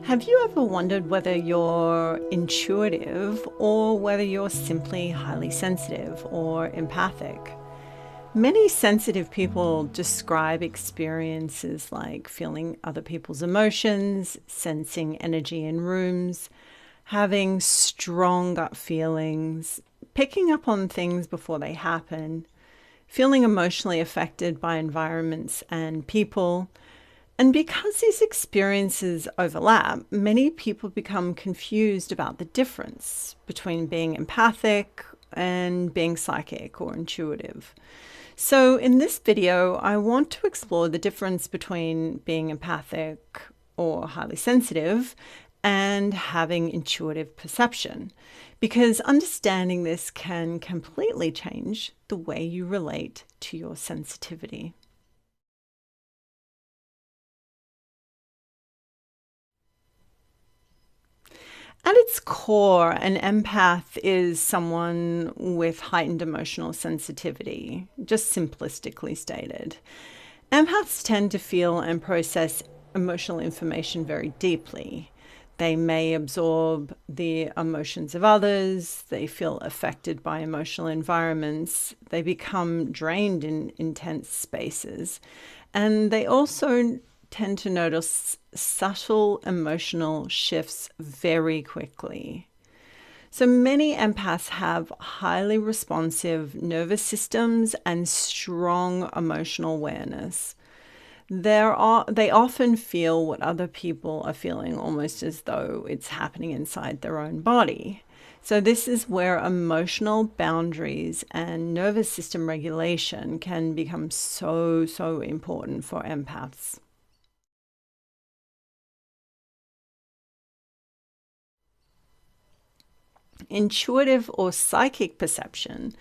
Have you ever wondered whether you're intuitive or whether you're simply highly sensitive or empathic? Many sensitive people describe experiences like feeling other people's emotions, sensing energy in rooms, having strong gut feelings, picking up on things before they happen, feeling emotionally affected by environments and people. And because these experiences overlap, many people become confused about the difference between being empathic and being psychic or intuitive. So in this video, I want to explore the difference between being empathic or highly sensitive and having intuitive perception, because understanding this can completely change the way you relate to your sensitivity. At its core, an empath is someone with heightened emotional sensitivity, just simplistically stated. Empaths tend to feel and process emotional information very deeply. They may absorb the emotions of others, they feel affected by emotional environments, they become drained in intense spaces, and they also tend to notice subtle emotional shifts very quickly. So many empaths have highly responsive nervous systems and strong emotional awareness. They often feel what other people are feeling almost as though it's happening inside their own body. So this is where emotional boundaries and nervous system regulation can become so important for empaths. Intuitive or psychic perception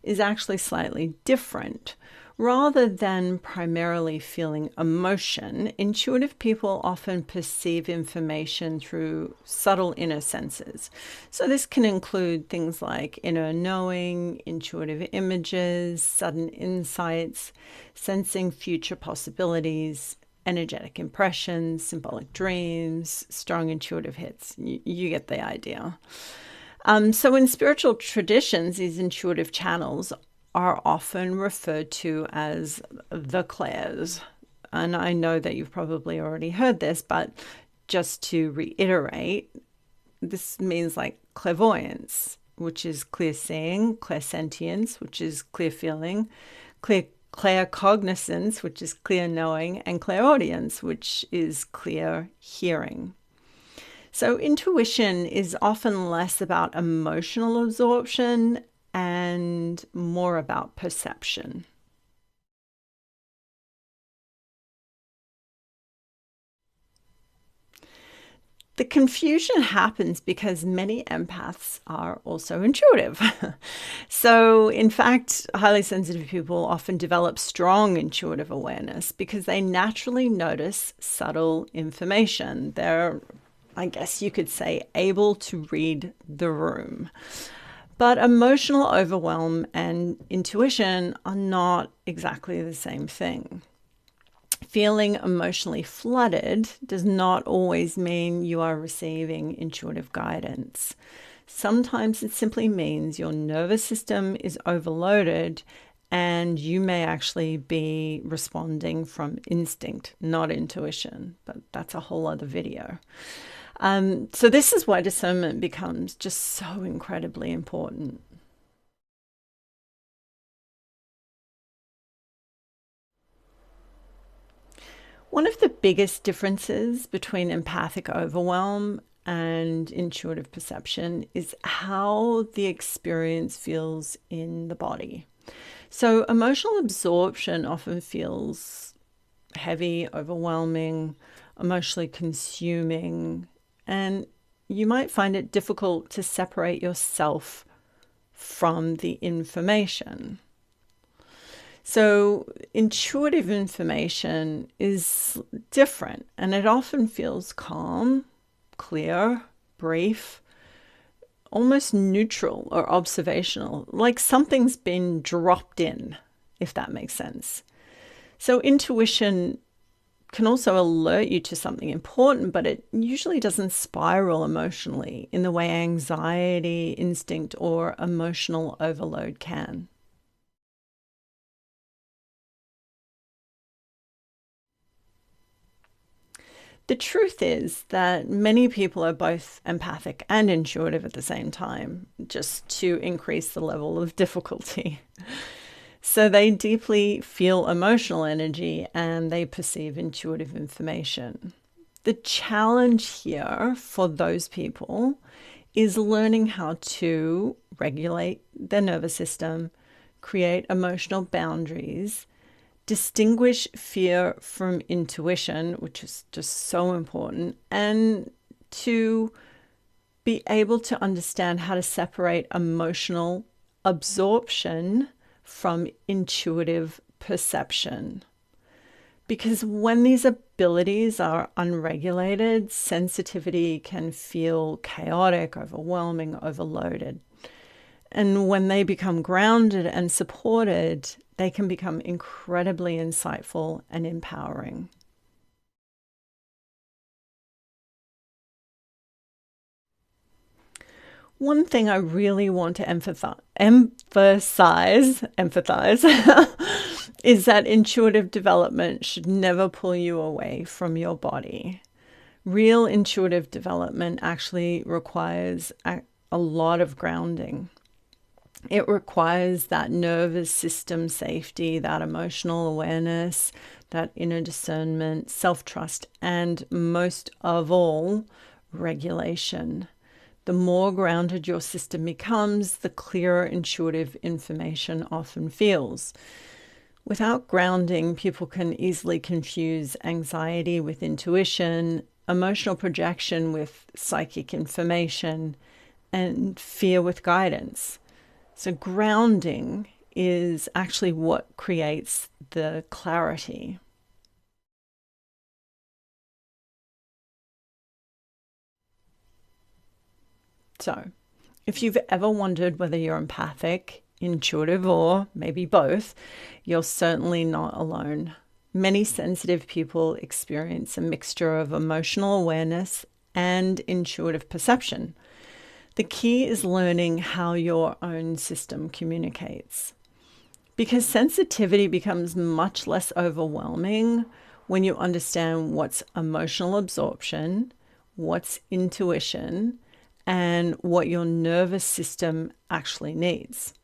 is actually slightly different. Rather than primarily feeling emotion, intuitive people often perceive information through subtle inner senses. So this can include things like inner knowing, intuitive images, sudden insights, sensing future possibilities, energetic impressions, symbolic dreams, strong intuitive hits. You get the idea. So in spiritual traditions, these intuitive channels are often referred to as the clairs. And I know that you've probably already heard this, but just to reiterate, this means like clairvoyance, which is clear seeing, clairsentience, which is clear feeling, claircognizance, which is clear knowing, and clairaudience, which is clear hearing. So intuition is often less about emotional absorption and more about perception. The confusion happens because many empaths are also intuitive. So, in fact, highly sensitive people often develop strong intuitive awareness because they naturally notice subtle information. They're, I guess you could say, able to read the room. But emotional overwhelm and intuition are not exactly the same thing. Feeling emotionally flooded does not always mean you are receiving intuitive guidance. Sometimes it simply means your nervous system is overloaded and you may actually be responding from instinct, not intuition. But that's a whole other video. So this is why discernment becomes just so incredibly important. One of the biggest differences between empathic overwhelm and intuitive perception is how the experience feels in the body. So emotional absorption often feels heavy, overwhelming, emotionally consuming, and you might find it difficult to separate yourself from the information. So intuitive information is different, and it often feels calm, clear, brief, almost neutral or observational, like something's been dropped in, if that makes sense. So intuition can also alert you to something important, but it usually doesn't spiral emotionally in the way anxiety, instinct, or emotional overload can. The truth is that many people are both empathic and intuitive at the same time, just to increase the level of difficulty. So they deeply feel emotional energy and they perceive intuitive information. The challenge here for those people is learning how to regulate their nervous system, create emotional boundaries, distinguish fear from intuition, which is just so important, and to be able to understand how to separate emotional absorption from intuitive perception. Because when these abilities are unregulated, sensitivity can feel chaotic, overwhelming, overloaded. And when they become grounded and supported, they can become incredibly insightful and empowering. One thing I really want to emphasize is that intuitive development should never pull you away from your body. Real intuitive development actually requires a lot of grounding. It requires that nervous system safety, that emotional awareness, that inner discernment, self-trust, and most of all, regulation. The more grounded your system becomes, the clearer intuitive information often feels. Without grounding, people can easily confuse anxiety with intuition, emotional projection with psychic information, and fear with guidance. So grounding is actually what creates the clarity. So if you've ever wondered whether you're empathic, intuitive, or maybe both, you're certainly not alone. Many sensitive people experience a mixture of emotional awareness and intuitive perception. The key is learning how your own system communicates. Because sensitivity becomes much less overwhelming when you understand what's emotional absorption, what's intuition, and what your nervous system actually needs.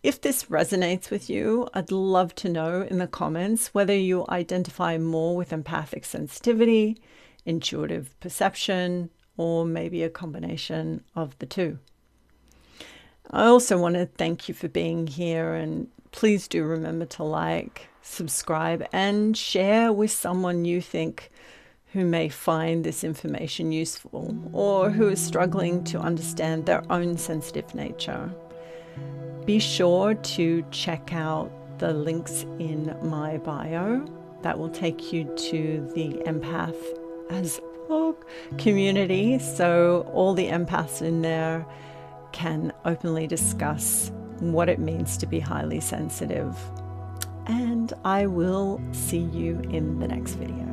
If this resonates with you, I'd love to know in the comments whether you identify more with empathic sensitivity, intuitive perception, or maybe a combination of the two. I also want to thank you for being here, and please do remember to like, subscribe, and share with someone you think who may find this information useful or who is struggling to understand their own sensitive nature. Be sure to check out the links in my bio. That will take you to the Empath as blog community, so all the empaths in there can openly discuss what it means to be highly sensitive. And I will see you in the next video.